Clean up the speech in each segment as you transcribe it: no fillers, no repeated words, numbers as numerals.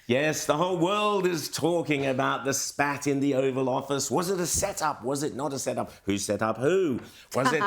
Yes, the whole world is talking about the spat in the Oval Office. Was it a setup? Was it not a setup? Who set up who? Was it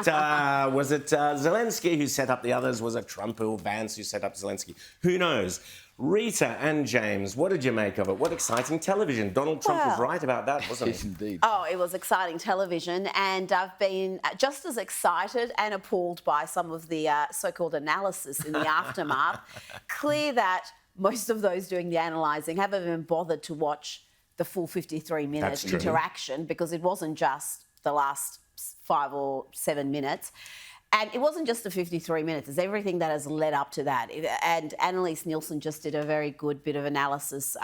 Zelenskyy who set up the others? Was it Trump or Vance who set up Zelenskyy? Who knows? Rita and James, what did you make of it? What exciting television. Donald Trump was right about that, wasn't he? Indeed. Oh, it was exciting television, and I've been just as excited and appalled by some of the so-called analysis in the aftermath. Clear that most of those doing the analysing haven't even bothered to watch the full 53-minute interaction, because it wasn't just the last 5 or 7 minutes. And it wasn't just the 53 minutes, it's everything that has led up to that. And Annalise Nielsen just did a very good bit of analysis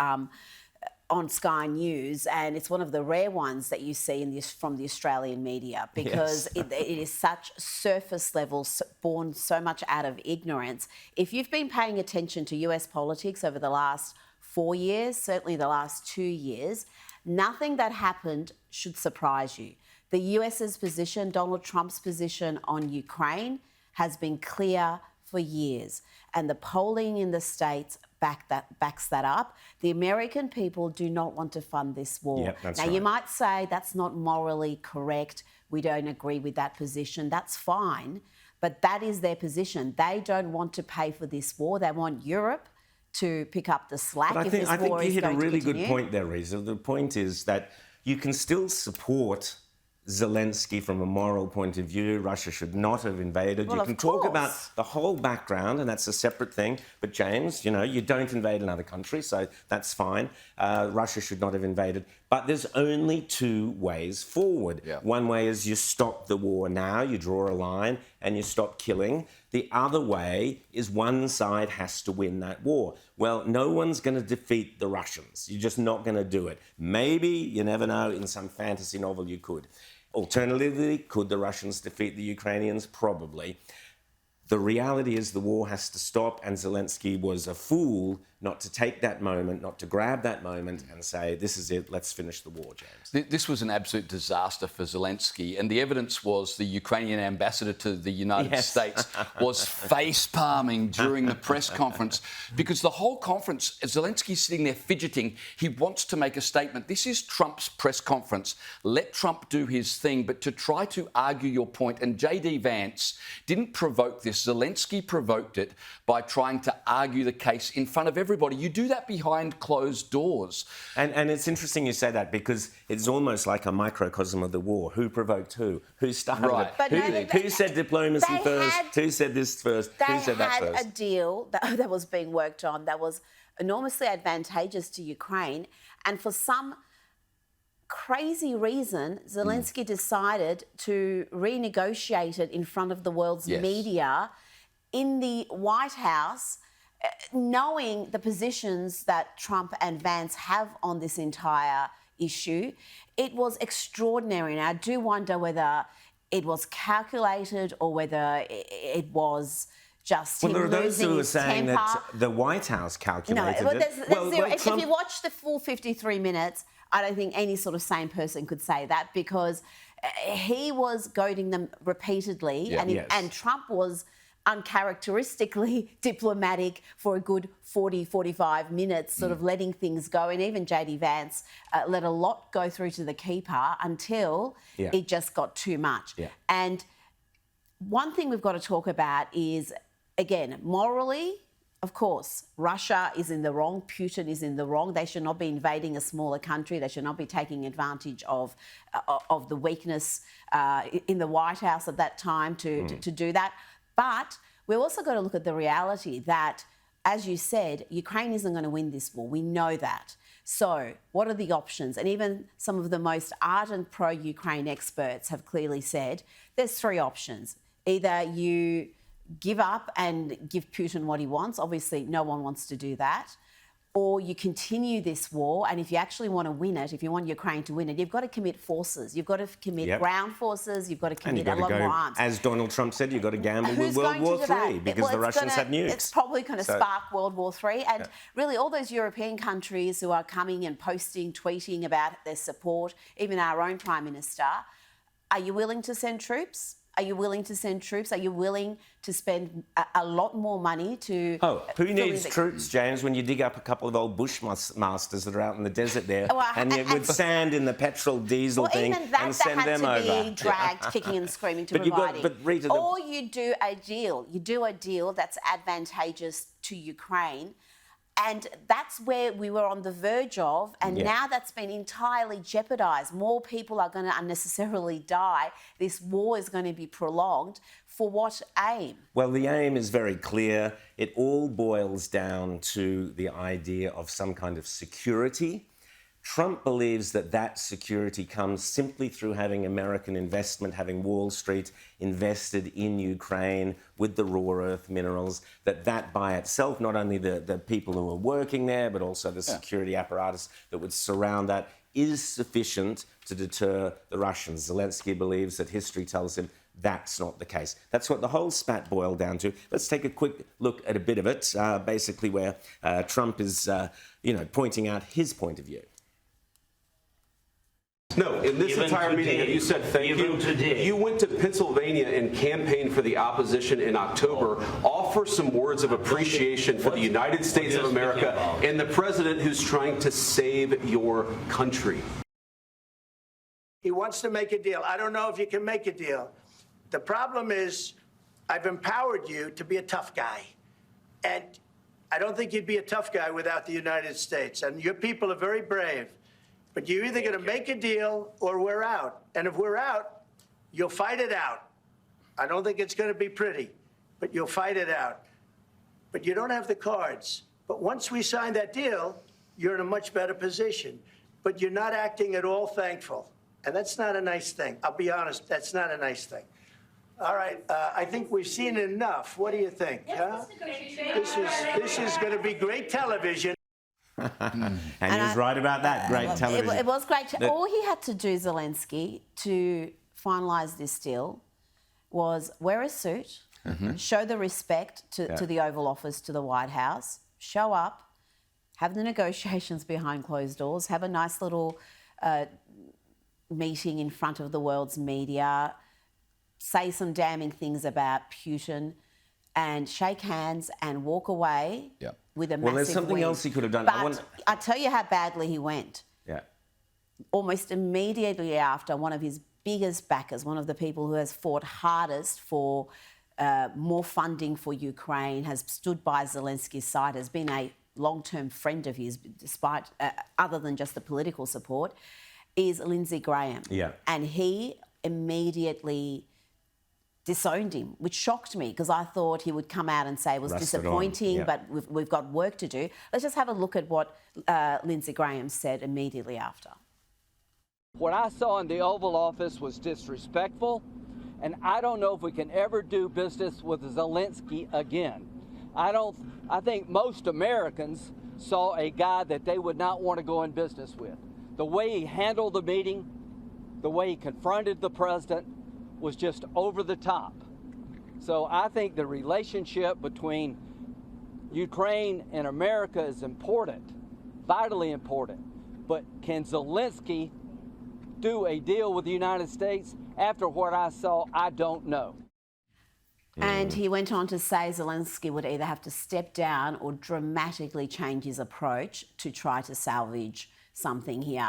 on Sky News, and it's one of the rare ones that you see from the Australian media, because it is such surface level, born so much out of ignorance. If you've been paying attention to US politics over the last 4 years, certainly the last 2 years, nothing that happened should surprise you. The US's position, Donald Trump's position on Ukraine, has been clear for years, and the polling in the States backs that up. The American people do not want to fund this war. Yep, that's now, right. You might say that's not morally correct, we don't agree with that position, that's fine, but that is their position. They don't want to pay for this war. They want Europe to pick up the slack. But I think you hit a really good point there, Risa. The point is that you can still support Zelenskyy from a moral point of view. Russia should not have invaded. Well, you can talk about the whole background, and that's a separate thing. But James, you know, you don't invade another country, so that's fine. Russia should not have invaded. But there's only 2 ways forward. Yeah. One way is you stop the war now, you draw a line, and you stop killing. The other way is one side has to win that war. Well, no one's going to defeat the Russians. You're just not going to do it. Maybe, you never know, in some fantasy novel you could. Alternatively, could the Russians defeat the Ukrainians? Probably. The reality is the war has to stop, and Zelenskyy was a fool not to take that moment, not to grab that moment and say, this is it, let's finish the war, James. This was an absolute disaster for Zelenskyy, and the evidence was the Ukrainian ambassador to the United States was face-palming during the press conference, because the whole conference, Zelensky's sitting there fidgeting. He wants to make a statement. This is Trump's press conference. Let Trump do his thing, but to try to argue your point, and J.D. Vance didn't provoke this. Zelenskyy provoked it by trying to argue the case in front of everybody. You do that behind closed doors. And it's interesting you say that, because it's almost like a microcosm of the war. Who provoked who? Who started it? But Who said diplomacy first? Who said this first? Who said that first? They had a deal that was being worked on that was enormously advantageous to Ukraine, and for some crazy reason, Zelenskyy decided to renegotiate it in front of the world's media in the White House, knowing the positions that Trump and Vance have on this entire issue. It was extraordinary, and I do wonder whether it was calculated or whether it was just him losing his temper. Well, there are those who are saying that the White House calculated it. If you watch the full 53 minutes, I don't think any sort of sane person could say that, because he was goading them repeatedly, and Trump was uncharacteristically diplomatic for a good 40, 45 minutes, sort of letting things go. And even J.D. Vance let a lot go through to the keeper until it just got too much. And one thing we've got to talk about is, again, morally, of course, Russia is in the wrong, Putin is in the wrong. They should not be invading a smaller country. They should not be taking advantage of the weakness in the White House at that time to do that. But we've also got to look at the reality that, as you said, Ukraine isn't going to win this war. We know that. So what are the options? And even some of the most ardent pro-Ukraine experts have clearly said there's 3 options. Either you give up and give Putin what he wants. Obviously, no one wants to do that. Or you continue this war, and if you actually want to win it, if you want Ukraine to win it, you've got to commit forces. You've got to commit ground forces. You've got to commit a lot more arms. As Donald Trump said, you've got to gamble with World War III, because the Russians have nukes. It's probably going to spark World War III. And really, all those European countries who are coming and posting, tweeting about their support, even our own Prime Minister, are you willing to send troops? Are you willing to send troops? Are you willing to spend a lot more money to... Oh, who needs troops, James, when you dig up a couple of old bushmasters that are out in the desert there and you with sand in the petrol diesel thing and send them over? Even that had to be dragged kicking and screaming to providing. But Rita, or you do a deal. You do a deal that's advantageous to Ukraine. And that's where we were on the verge of, and now that's been entirely jeopardised. More people are going to unnecessarily die. This war is going to be prolonged. For what aim? Well, the aim is very clear. It all boils down to the idea of some kind of security. Trump believes that that security comes simply through having American investment, having Wall Street invested in Ukraine with the rare earth minerals, that by itself, not only the people who are working there, but also the security apparatus that would surround that, is sufficient to deter the Russians. Zelenskyy believes that history tells him that's not the case. That's what the whole spat boiled down to. Let's take a quick look at a bit of it, basically where Trump is, pointing out his point of view. No, in this entire meeting, you said thank you. You went to Pennsylvania and campaigned for the opposition in October. Offer some words of appreciation for the United States of America and the president who's trying to save your country. He wants to make a deal. I don't know if you can make a deal. The problem is I've empowered you to be a tough guy. And I don't think you'd be a tough guy without the United States. And your people are very brave. But you're either going to make a deal or we're out. And if we're out, you'll fight it out. I don't think it's going to be pretty, but you'll fight it out. But you don't have the cards. But once we sign that deal, you're in a much better position. But you're not acting at all thankful. And that's not a nice thing. I'll be honest, that's not a nice thing. All right, I think we've seen enough. What do you think? Huh? This is going to be great television. And he was right about that. Great television. It was great. All he had to do, Zelenskyy, to finalise this deal was wear a suit, show the respect to the Oval Office, to the White House, show up, have the negotiations behind closed doors, have a nice little meeting in front of the world's media, say some damning things about Putin, and shake hands and walk away with a massive there's something win. else he could have done. But I tell you how badly he went. Yeah. Almost immediately after, one of his biggest backers, one of the people who has fought hardest for more funding for Ukraine, has stood by Zelensky's side, has been a long-term friend of his, despite other than just the political support, is Lindsey Graham. Yeah. And he immediately disowned him, which shocked me because I thought he would come out and say it was disappointing, but we've got work to do. Let's just have a look at what Lindsey Graham said immediately after. What I saw in the Oval Office was disrespectful, and I don't know if we can ever do business with Zelenskyy again. I think most Americans saw a guy that they would not want to go in business with. The way he handled the meeting, the way he confronted the president, was just over the top. So I think the relationship between Ukraine and America is important, vitally important. But can Zelenskyy do a deal with the United States? After what I saw, I don't know. And he went on to say Zelenskyy would either have to step down or dramatically change his approach to try to salvage something here.